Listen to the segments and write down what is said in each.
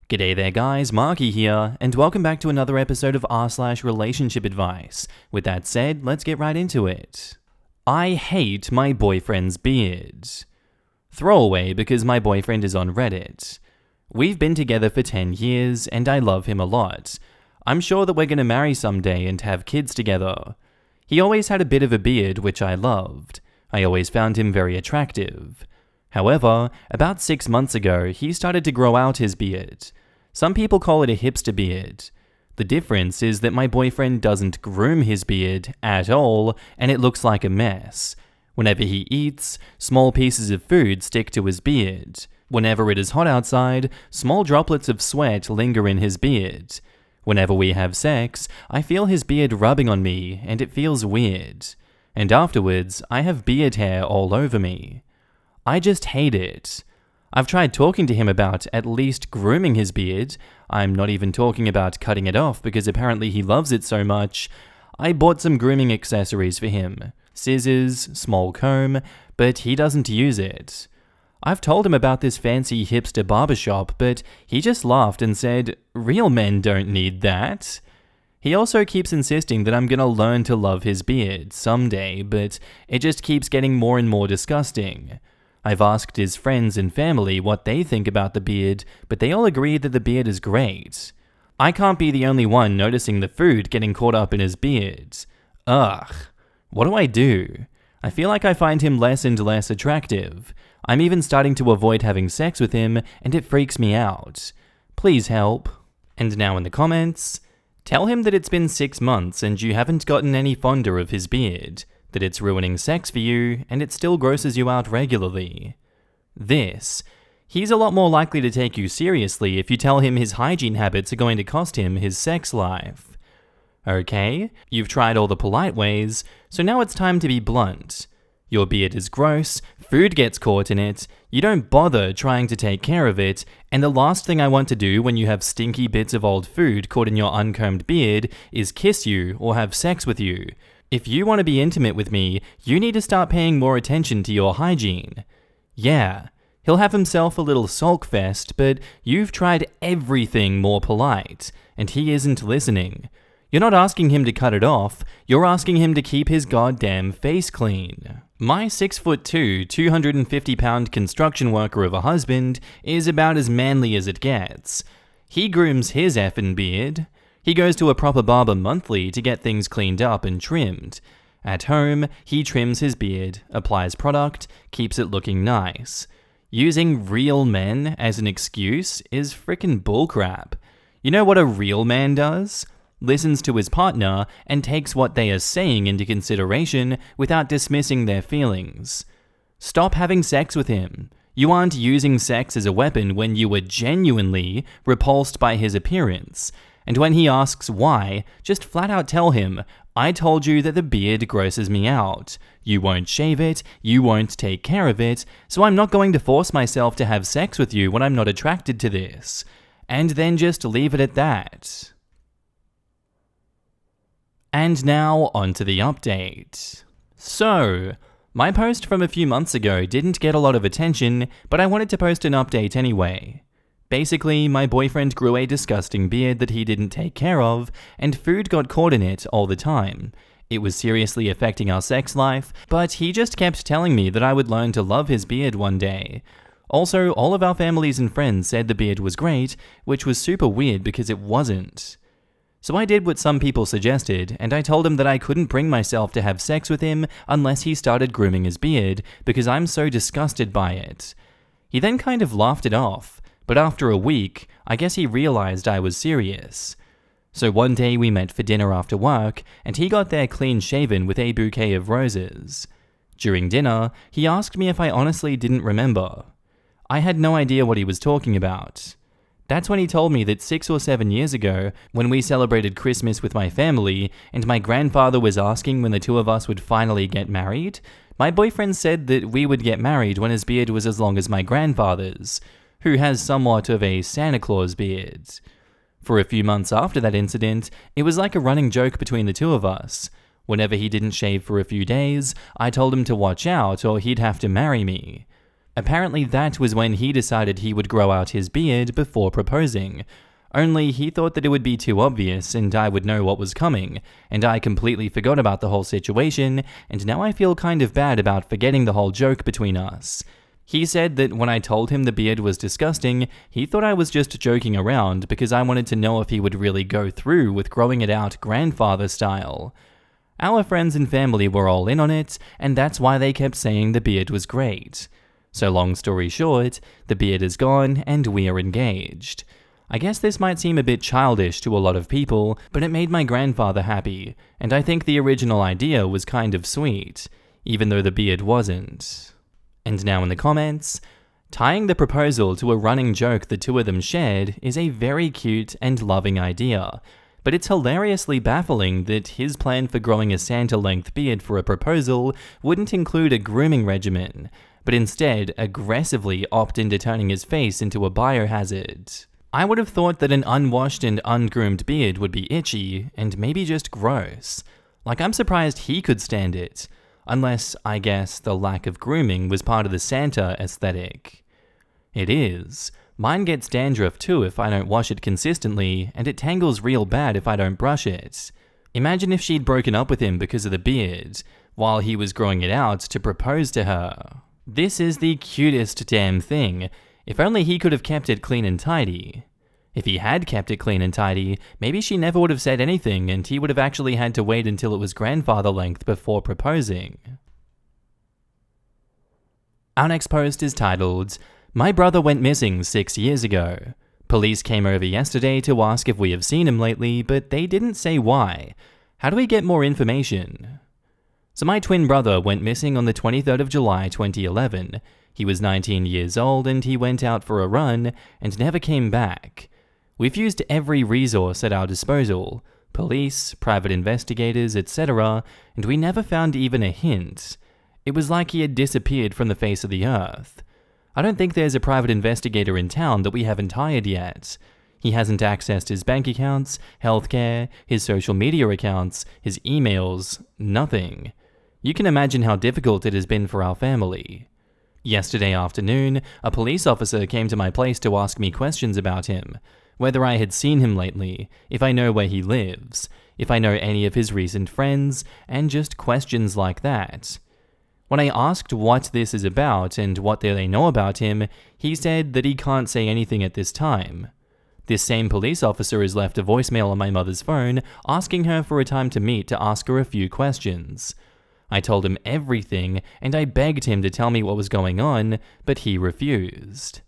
G'day there guys, Marky here, and welcome back to another episode of r/relationship advice. With that said, let's get right into it. I hate my boyfriend's beard. Throwaway because my boyfriend is on Reddit. We've been together for 10 years and I love him a lot. I'm sure that we're gonna marry someday and have kids together. He always had a bit of a beard, which I loved. I always found him very attractive. However, about 6 months ago, he started to grow out his beard. Some people call it a hipster beard. The difference is that my boyfriend doesn't groom his beard at all, and it looks like a mess. Whenever he eats, small pieces of food stick to his beard. Whenever it is hot outside, small droplets of sweat linger in his beard. Whenever we have sex, I feel his beard rubbing on me, and it feels weird. And afterwards, I have beard hair all over me. I just hate it. I've tried talking to him about at least grooming his beard. I'm not even talking about cutting it off because apparently he loves it so much. I bought some grooming accessories for him. Scissors, small comb, but he doesn't use it. I've told him about this fancy hipster barbershop, but he just laughed and said, "Real men don't need that." He also keeps insisting that I'm gonna learn to love his beard someday, but it just keeps getting more and more disgusting. I've asked his friends and family what they think about the beard, but they all agree that the beard is great. I can't be the only one noticing the food getting caught up in his beard. Ugh. What do I do? I feel like I find him less and less attractive. I'm even starting to avoid having sex with him, and it freaks me out. Please help. And now in the comments, tell him that it's been 6 months and you haven't gotten any fonder of his beard. That it's ruining sex for you, and it still grosses you out regularly. He's a lot more likely to take you seriously if you tell him his hygiene habits are going to cost him his sex life. Okay, you've tried all the polite ways, so now it's time to be blunt. Your beard is gross, food gets caught in it, you don't bother trying to take care of it, and the last thing I want to do when you have stinky bits of old food caught in your uncombed beard is kiss you or have sex with you. If you want to be intimate with me, you need to start paying more attention to your hygiene. Yeah, he'll have himself a little sulk fest, but you've tried everything more polite, and he isn't listening. You're not asking him to cut it off, you're asking him to keep his goddamn face clean. My 6'2", 250-pound construction worker of a husband is about as manly as it gets. He grooms his effing beard. He goes to a proper barber monthly to get things cleaned up and trimmed. At home, he trims his beard, applies product, keeps it looking nice. Using real men as an excuse is frickin' bullcrap. You know what a real man does? Listens to his partner and takes what they are saying into consideration without dismissing their feelings. Stop having sex with him. You aren't using sex as a weapon when you were genuinely repulsed by his appearance. And when he asks why, just flat out tell him, I told you that the beard grosses me out. You won't shave it, you won't take care of it, so I'm not going to force myself to have sex with you when I'm not attracted to this. And then just leave it at that. And now onto the update. So, my post from a few months ago didn't get a lot of attention, but I wanted to post an update anyway. Basically, my boyfriend grew a disgusting beard that he didn't take care of, and food got caught in it all the time. It was seriously affecting our sex life, but he just kept telling me that I would learn to love his beard one day. Also, all of our families and friends said the beard was great, which was super weird because it wasn't. So I did what some people suggested, and I told him that I couldn't bring myself to have sex with him unless he started grooming his beard, because I'm so disgusted by it. He then kind of laughed it off. But after a week, I guess he realized I was serious. So one day we met for dinner after work, and he got there clean shaven with a bouquet of roses. During dinner, he asked me if I honestly didn't remember. I had no idea what he was talking about. That's when he told me that 6 or 7 years ago, when we celebrated Christmas with my family, and my grandfather was asking when the two of us would finally get married, my boyfriend said that we would get married when his beard was as long as my grandfather's, who has somewhat of a Santa Claus beard. For a few months after that incident, it was like a running joke between the two of us. Whenever he didn't shave for a few days, I told him to watch out or he'd have to marry me. Apparently that was when he decided he would grow out his beard before proposing. Only he thought that it would be too obvious and I would know what was coming, and I completely forgot about the whole situation, and now I feel kind of bad about forgetting the whole joke between us. He said that when I told him the beard was disgusting, he thought I was just joking around because I wanted to know if he would really go through with growing it out grandfather style. Our friends and family were all in on it, and that's why they kept saying the beard was great. So long story short, the beard is gone and we are engaged. I guess this might seem a bit childish to a lot of people, but it made my grandfather happy, and I think the original idea was kind of sweet, even though the beard wasn't. And now in the comments, tying the proposal to a running joke the two of them shared is a very cute and loving idea, but it's hilariously baffling that his plan for growing a Santa-length beard for a proposal wouldn't include a grooming regimen, but instead aggressively opt into turning his face into a biohazard. I would have thought that an unwashed and ungroomed beard would be itchy and maybe just gross. Like, I'm surprised he could stand it. Unless, I guess, the lack of grooming was part of the Santa aesthetic. It is. Mine gets dandruff too if I don't wash it consistently, and it tangles real bad if I don't brush it. Imagine if she'd broken up with him because of the beard, while he was growing it out to propose to her. This is the cutest damn thing. If only he could have kept it clean and tidy. If he had kept it clean and tidy, maybe she never would have said anything and he would have actually had to wait until it was grandfather length before proposing. Our next post is titled, "My brother went missing 6 years ago. Police came over yesterday to ask if we have seen him lately, but they didn't say why. How do we get more information?" So my twin brother went missing on the 23rd of July 2011. He was 19 years old and he went out for a run and never came back. We've used every resource at our disposal, police, private investigators, etc., and we never found even a hint. It was like he had disappeared from the face of the earth. I don't think there's a private investigator in town that we haven't hired yet. He hasn't accessed his bank accounts, healthcare, his social media accounts, his emails, nothing. You can imagine how difficult it has been for our family. Yesterday afternoon, a police officer came to my place to ask me questions about him. Whether I had seen him lately, if I know where he lives, if I know any of his recent friends, and just questions like that. When I asked what this is about and what they know about him, he said that he can't say anything at this time. This same police officer has left a voicemail on my mother's phone asking her for a time to meet to ask her a few questions. I told him everything and I begged him to tell me what was going on, but he refused.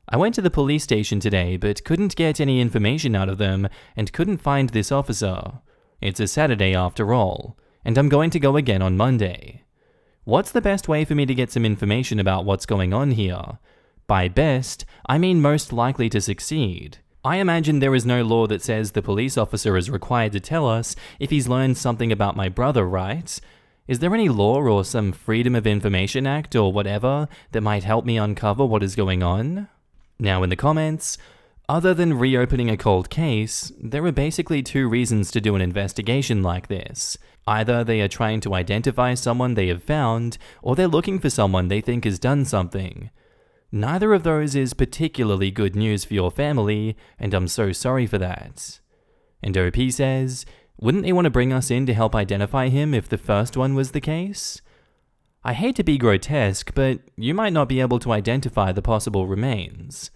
I went to the police station today but couldn't get any information out of them and couldn't find this officer. It's a Saturday after all, and I'm going to go again on Monday. What's the best way for me to get some information about what's going on here? By best, I mean most likely to succeed. I imagine there is no law that says the police officer is required to tell us if he's learned something about my brother, right? Is there any law or some Freedom of Information Act or whatever that might help me uncover what is going on? Now in the comments, other than reopening a cold case, there are basically two reasons to do an investigation like this. Either they are trying to identify someone they have found, or they're looking for someone they think has done something. Neither of those is particularly good news for your family, and I'm so sorry for that. And OP says, wouldn't they want to bring us in to help identify him if the first one was the case? I hate to be grotesque, but you might not be able to identify the possible remains.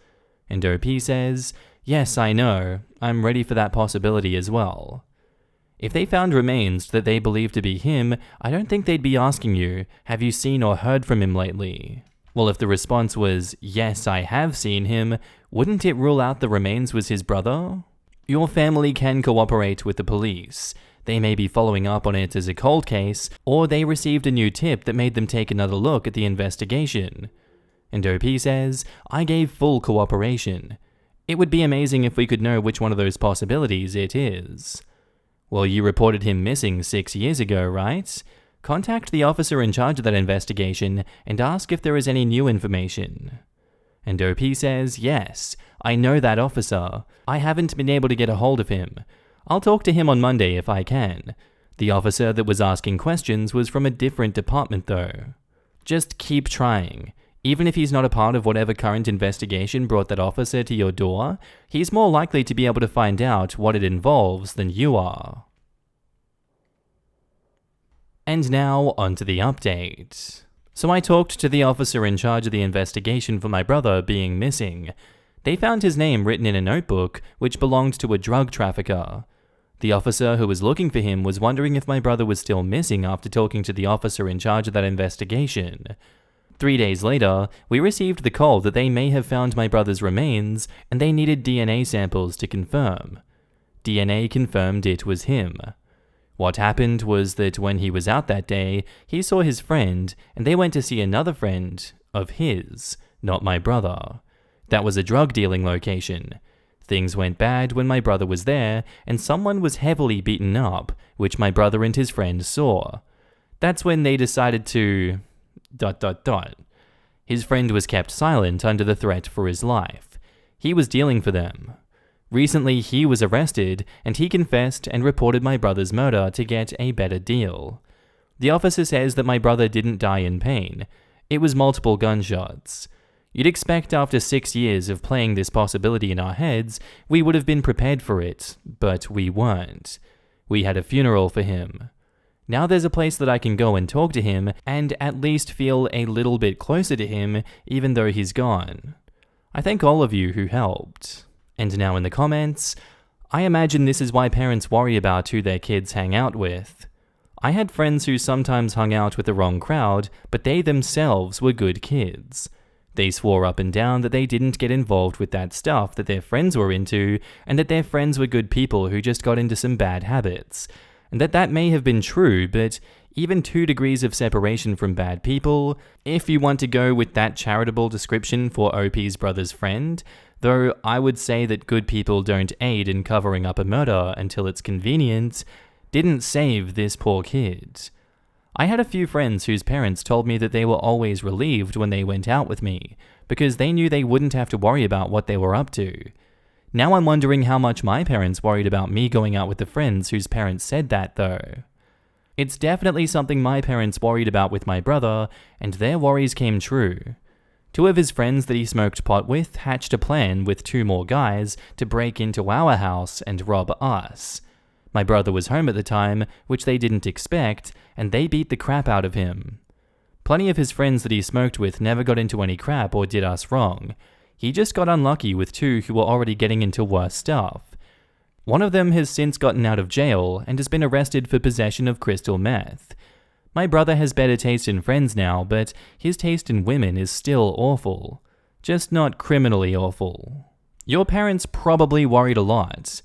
And OP says, yes, I know, I'm ready for that possibility as well. If they found remains that they believe to be him, I don't think they'd be asking you, have you seen or heard from him lately? Well, if the response was, yes, I have seen him, wouldn't it rule out the remains was his brother? Your family can cooperate with the police. They may be following up on it as a cold case, or they received a new tip that made them take another look at the investigation. And OP says, I gave full cooperation. It would be amazing if we could know which one of those possibilities it is. Well, you reported him missing 6 years ago, right? Contact the officer in charge of that investigation and ask if there is any new information. And OP says, yes, I know that officer. I haven't been able to get a hold of him. I'll talk to him on Monday if I can. The officer that was asking questions was from a different department though. Just keep trying. Even if he's not a part of whatever current investigation brought that officer to your door, he's more likely to be able to find out what it involves than you are. And now, onto the update. So I talked to the officer in charge of the investigation for my brother being missing. They found his name written in a notebook which belonged to a drug trafficker. The officer who was looking for him was wondering if my brother was still missing after talking to the officer in charge of that investigation. 3 days later, we received the call that they may have found my brother's remains and they needed DNA samples to confirm. DNA confirmed it was him. What happened was that when he was out that day, he saw his friend and they went to see another friend of his, not my brother. That was a drug dealing location. Things went bad when my brother was there and someone was heavily beaten up, which my brother and his friend saw. That's when they decided to... His friend was kept silent under the threat for his life. He was dealing for them. Recently, he was arrested, and he confessed and reported my brother's murder to get a better deal. The officer says that my brother didn't die in pain. It was multiple gunshots. You'd expect after 6 years of playing this possibility in our heads, we would have been prepared for it, but we weren't. We had a funeral for him. Now there's a place that I can go and talk to him and at least feel a little bit closer to him even though he's gone. I thank all of you who helped. And now in the comments, I imagine this is why parents worry about who their kids hang out with. I had friends who sometimes hung out with the wrong crowd, but they themselves were good kids. They swore up and down that they didn't get involved with that stuff that their friends were into, and that their friends were good people who just got into some bad habits. And that may have been true, but even 2 degrees of separation from bad people, if you want to go with that charitable description for OP's brother's friend, though I would say that good people don't aid in covering up a murder until it's convenient, didn't save this poor kid. I had a few friends whose parents told me that they were always relieved when they went out with me, because they knew they wouldn't have to worry about what they were up to. Now I'm wondering how much my parents worried about me going out with the friends whose parents said that, though. It's definitely something my parents worried about with my brother, and their worries came true. 2 of his friends that he smoked pot with hatched a plan with 2 more guys to break into our house and rob us. My brother was home at the time, which they didn't expect, and they beat the crap out of him. Plenty of his friends that he smoked with never got into any crap or did us wrong. He just got unlucky with 2 who were already getting into worse stuff. One of them has since gotten out of jail and has been arrested for possession of crystal meth. My brother has better taste in friends now, but his taste in women is still awful. Just not criminally awful. Your parents probably worried a lot.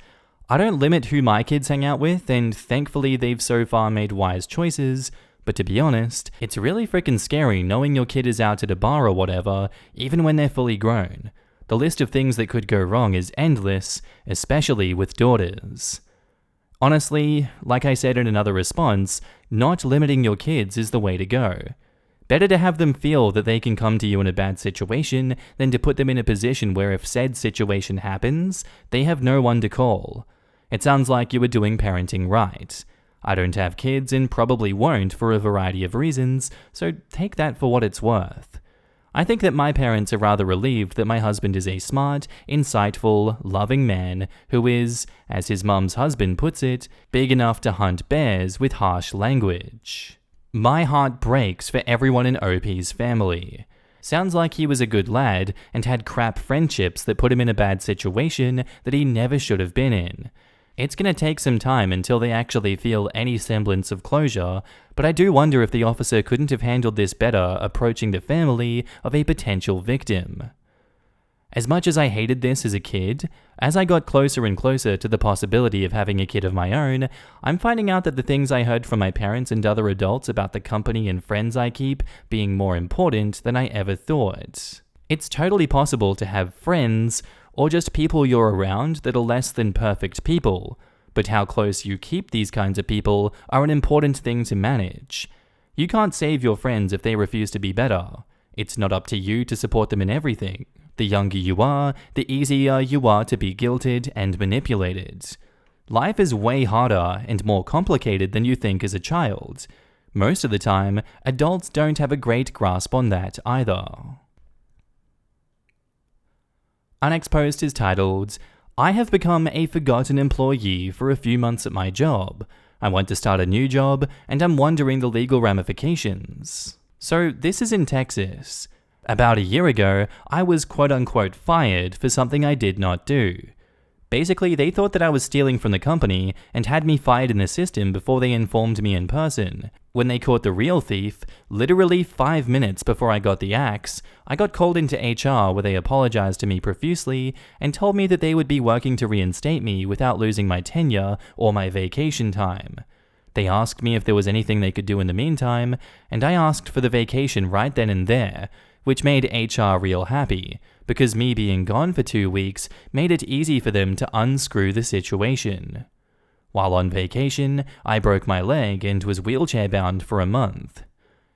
I don't limit who my kids hang out with, and thankfully they've so far made wise choices, but to be honest, it's really freaking scary knowing your kid is out at a bar or whatever, even when they're fully grown. The list of things that could go wrong is endless, especially with daughters. Honestly, like I said in another response, not limiting your kids is the way to go. Better to have them feel that they can come to you in a bad situation than to put them in a position where if said situation happens, they have no one to call. It sounds like you were doing parenting right. I don't have kids and probably won't for a variety of reasons, so take that for what it's worth. I think that my parents are rather relieved that my husband is a smart, insightful, loving man who is, as his mum's husband puts it, big enough to hunt bears with harsh language. My heart breaks for everyone in OP's family. Sounds like he was a good lad and had crap friendships that put him in a bad situation that he never should have been in. It's going to take some time until they actually feel any semblance of closure, but I do wonder if the officer couldn't have handled this better approaching the family of a potential victim. As much as I hated this as a kid, as I got closer and closer to the possibility of having a kid of my own, I'm finding out that the things I heard from my parents and other adults about the company and friends I keep being more important than I ever thought. It's totally possible to have friends, or just people you're around that are less than perfect people, but how close you keep these kinds of people are an important thing to manage. You can't save your friends if they refuse to be better. It's not up to you to support them in everything. The younger you are, the easier you are to be guilted and manipulated. Life is way harder and more complicated than you think as a child. Most of the time, adults don't have a great grasp on that either. Our next post is titled, I have become a forgotten employee for a few months at my job. I want to start a new job, and I'm wondering the legal ramifications. So this is in Texas. About a year ago, I was quote-unquote fired for something I did not do. Basically, they thought that I was stealing from the company and had me fired in the system before they informed me in person. When they caught the real thief, literally 5 minutes before I got the axe, I got called into HR where they apologized to me profusely and told me that they would be working to reinstate me without losing my tenure or my vacation time. They asked me if there was anything they could do in the meantime, and I asked for the vacation right then and there, which made HR real happy, because me being gone for 2 weeks made it easy for them to unscrew the situation. While on vacation, I broke my leg and was wheelchair-bound for a month.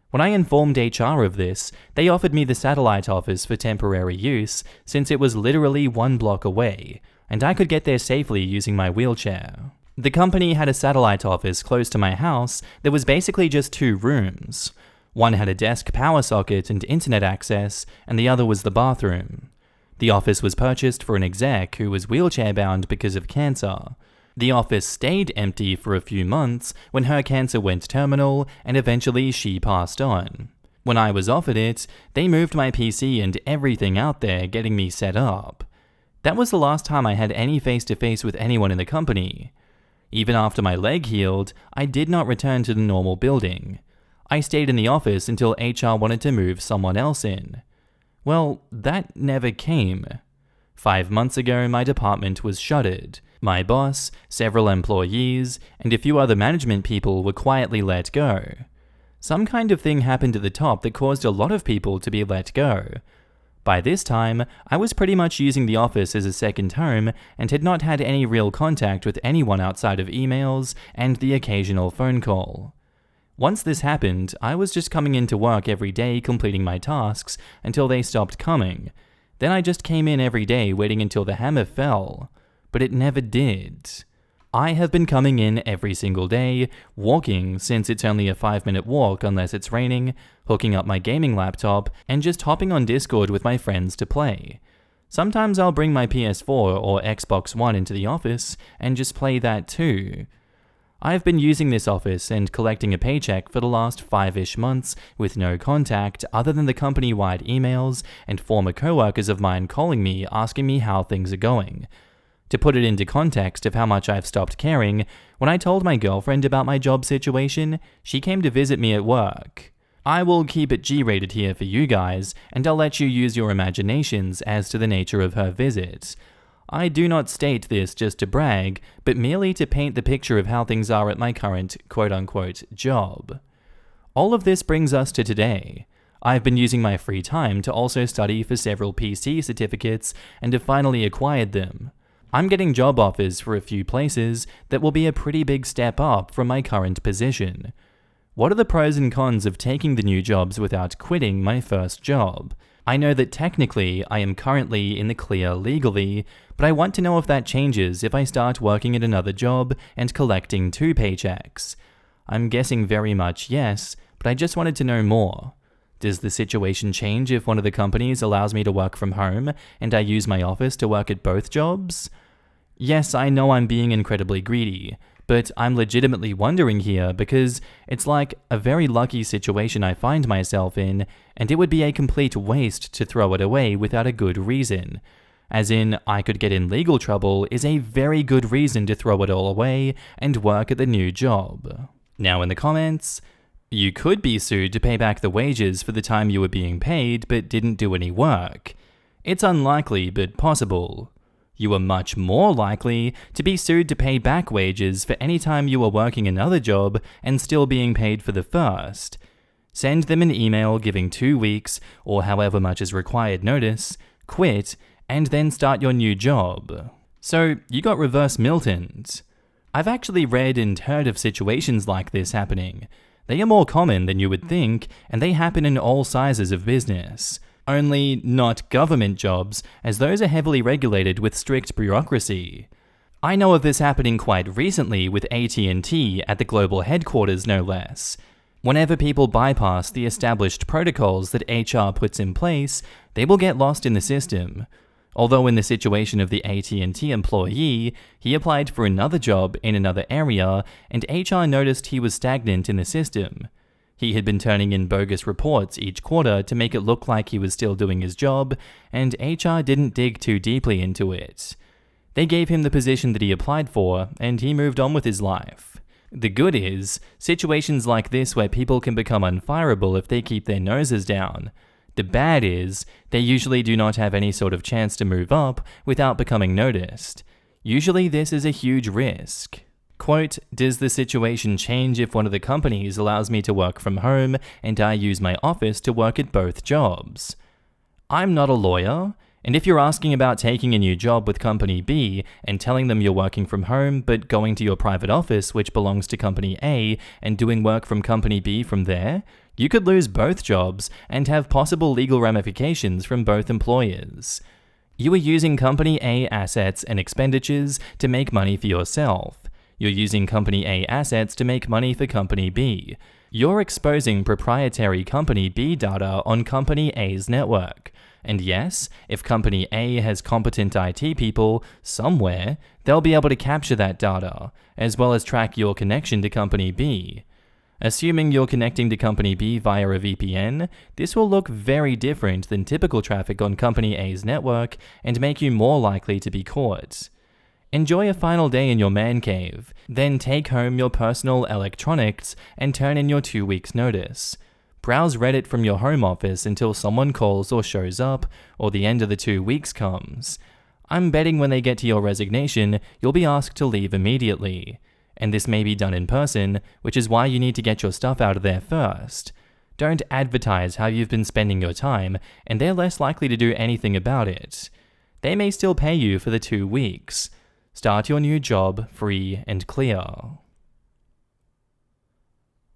When I informed HR of this, they offered me the satellite office for temporary use, since it was literally 1 block away, and I could get there safely using my wheelchair. The company had a satellite office close to my house that was basically just 2 rooms. One had a desk power socket and internet access, and the other was the bathroom. The office was purchased for an exec who was wheelchair-bound because of cancer. The office stayed empty for a few months when her cancer went terminal, and eventually she passed on. When I was offered it, they moved my PC and everything out there, getting me set up. That was the last time I had any face-to-face with anyone in the company. Even after my leg healed, I did not return to the normal building. I stayed in the office until HR wanted to move someone else in. Well, that never came. 5 months ago, my department was shuttered. My boss, several employees, and a few other management people were quietly let go. Some kind of thing happened at the top that caused a lot of people to be let go. By this time, I was pretty much using the office as a second home and had not had any real contact with anyone outside of emails and the occasional phone call. Once this happened, I was just coming into work every day completing my tasks until they stopped coming. Then I just came in every day waiting until the hammer fell. But it never did. I have been coming in every single day, walking since it's only a 5-minute walk unless it's raining, hooking up my gaming laptop, and just hopping on Discord with my friends to play. Sometimes I'll bring my PS4 or Xbox One into the office and just play that too. I've been using this office and collecting a paycheck for the last 5-ish months with no contact other than the company-wide emails and former co-workers of mine calling me asking me how things are going. To put it into context of how much I've stopped caring, when I told my girlfriend about my job situation, she came to visit me at work. I will keep it G-rated here for you guys, and I'll let you use your imaginations as to the nature of her visit. I do not state this just to brag, but merely to paint the picture of how things are at my current quote-unquote job. All of this brings us to today. I've been using my free time to also study for several PC certificates and have finally acquired them. I'm getting job offers for a few places that will be a pretty big step up from my current position. What are the pros and cons of taking the new jobs without quitting my first job? I know that technically I am currently in the clear legally, but I want to know if that changes if I start working at another job and collecting 2 paychecks. I'm guessing very much yes, but I just wanted to know more. Does the situation change if one of the companies allows me to work from home and I use my office to work at both jobs? Yes, I know I'm being incredibly greedy, but I'm legitimately wondering here because it's like a very lucky situation I find myself in, and it would be a complete waste to throw it away without a good reason. As in, I could get in legal trouble is a very good reason to throw it all away and work at the new job. Now in the comments, you could be sued to pay back the wages for the time you were being paid but didn't do any work. It's unlikely but possible. You are much more likely to be sued to pay back wages for any time you are working another job and still being paid for the first. Send them an email giving 2 weeks, or however much is required notice, quit, and then start your new job. So, you got reverse Miltoned. I've actually read and heard of situations like this happening. They are more common than you would think, and they happen in all sizes of business. Only not government jobs, as those are heavily regulated with strict bureaucracy. I know of this happening quite recently with AT&T at the global headquarters no less. Whenever people bypass the established protocols that HR puts in place, they will get lost in the system. Although in the situation of the AT&T employee, he applied for another job in another area and HR noticed he was stagnant in the system. He had been turning in bogus reports each quarter to make it look like he was still doing his job, and HR didn't dig too deeply into it. They gave him the position that he applied for, and he moved on with his life. The good is, situations like this where people can become unfireable if they keep their noses down. The bad is, they usually do not have any sort of chance to move up without becoming noticed. Usually this is a huge risk. Quote, does the situation change if one of the companies allows me to work from home and I use my office to work at both jobs? I'm not a lawyer, and if you're asking about taking a new job with Company B and telling them you're working from home but going to your private office which belongs to Company A and doing work from Company B from there, you could lose both jobs and have possible legal ramifications from both employers. You are using Company A assets and expenditures to make money for yourself. You're using Company A assets to make money for Company B. You're exposing proprietary Company B data on Company A's network. And yes, if Company A has competent IT people somewhere, they'll be able to capture that data, as well as track your connection to Company B. Assuming you're connecting to Company B via a VPN, this will look very different than typical traffic on Company A's network and make you more likely to be caught. Enjoy a final day in your man cave, then take home your personal electronics and turn in your 2 weeks' notice. Browse Reddit from your home office until someone calls or shows up, or the end of the 2 weeks comes. I'm betting when they get to your resignation, you'll be asked to leave immediately. And this may be done in person, which is why you need to get your stuff out of there first. Don't advertise how you've been spending your time, and they're less likely to do anything about it. They may still pay you for the 2 weeks. Start your new job free and clear.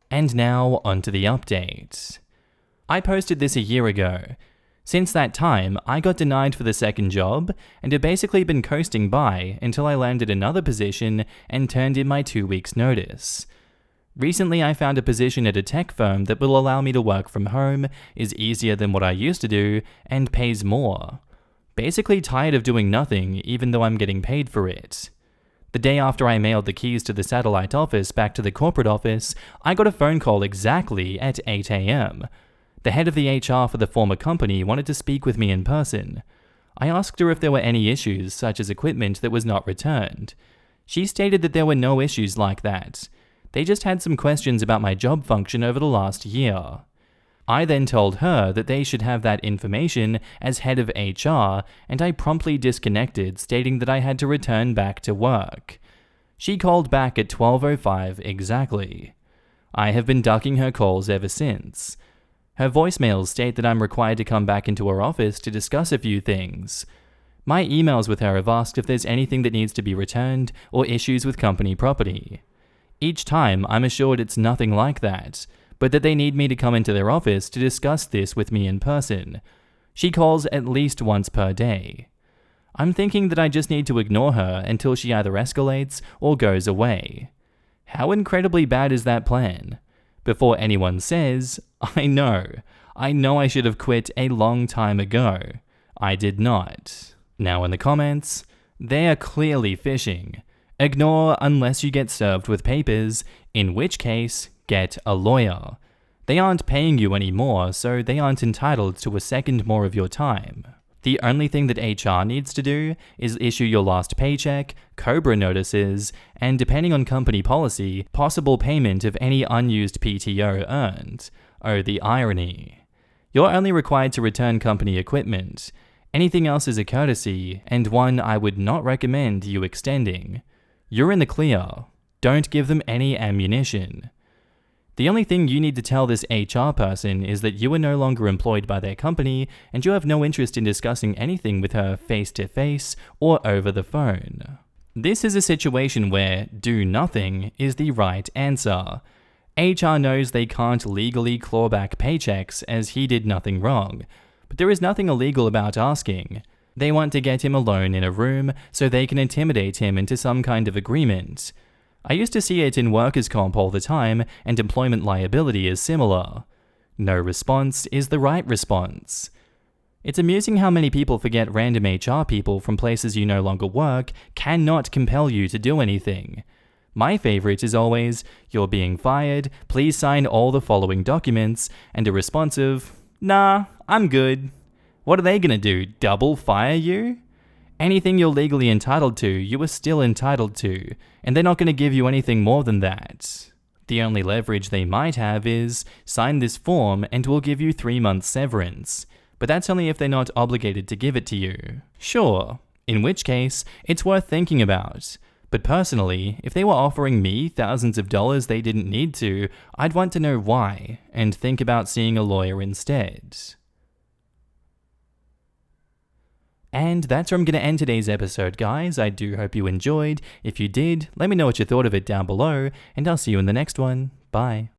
And now, onto the update. I posted this a year ago. Since that time, I got denied for the second job, and have basically been coasting by until I landed another position and turned in my 2 weeks' notice. Recently, I found a position at a tech firm that will allow me to work from home, is easier than what I used to do, and pays more. Basically tired of doing nothing, even though I'm getting paid for it. The day after I mailed the keys to the satellite office back to the corporate office, I got a phone call exactly at 8 a.m. The head of the HR for the former company wanted to speak with me in person. I asked her if there were any issues, such as equipment that was not returned. She stated that there were no issues like that. They just had some questions about my job function over the last year. I then told her that they should have that information as head of HR, and I promptly disconnected, stating that I had to return back to work. She called back at 12:05 exactly. I have been ducking her calls ever since. Her voicemails state that I'm required to come back into her office to discuss a few things. My emails with her have asked if there's anything that needs to be returned or issues with company property. Each time, I'm assured it's nothing like that, but that they need me to come into their office to discuss this with me in person. She calls at least once per day. I'm thinking that I just need to ignore her until she either escalates or goes away. How incredibly bad is that plan? Before anyone says, I know I should have quit a long time ago. I did not. Now in the comments, they are clearly phishing. Ignore unless you get served with papers, in which case, get a lawyer. They aren't paying you anymore, so they aren't entitled to a second more of your time. The only thing that HR needs to do is issue your last paycheck, COBRA notices, and depending on company policy, possible payment of any unused PTO earned. Oh, the irony. You're only required to return company equipment. Anything else is a courtesy, and one I would not recommend you extending. You're in the clear. Don't give them any ammunition. The only thing you need to tell this HR person is that you are no longer employed by their company and you have no interest in discussing anything with her face-to-face or over the phone. This is a situation where do nothing is the right answer. HR knows they can't legally claw back paychecks as he did nothing wrong, but there is nothing illegal about asking. They want to get him alone in a room so they can intimidate him into some kind of agreement. I used to see it in workers' comp all the time, and employment liability is similar. No response is the right response. It's amusing how many people forget random HR people from places you no longer work cannot compel you to do anything. My favorite is always, "You're being fired, please sign all the following documents," and a responsive, "Nah, I'm good." What are they gonna do, double fire you? Anything you're legally entitled to, you are still entitled to, and they're not gonna give you anything more than that. The only leverage they might have is, sign this form and we'll give you 3 months severance. But that's only if they're not obligated to give it to you. Sure, in which case, it's worth thinking about. But personally, if they were offering me thousands of dollars they didn't need to, I'd want to know why, and think about seeing a lawyer instead. And that's where I'm going to end today's episode, guys. I do hope you enjoyed. If you did, let me know what you thought of it down below, and I'll see you in the next one. Bye.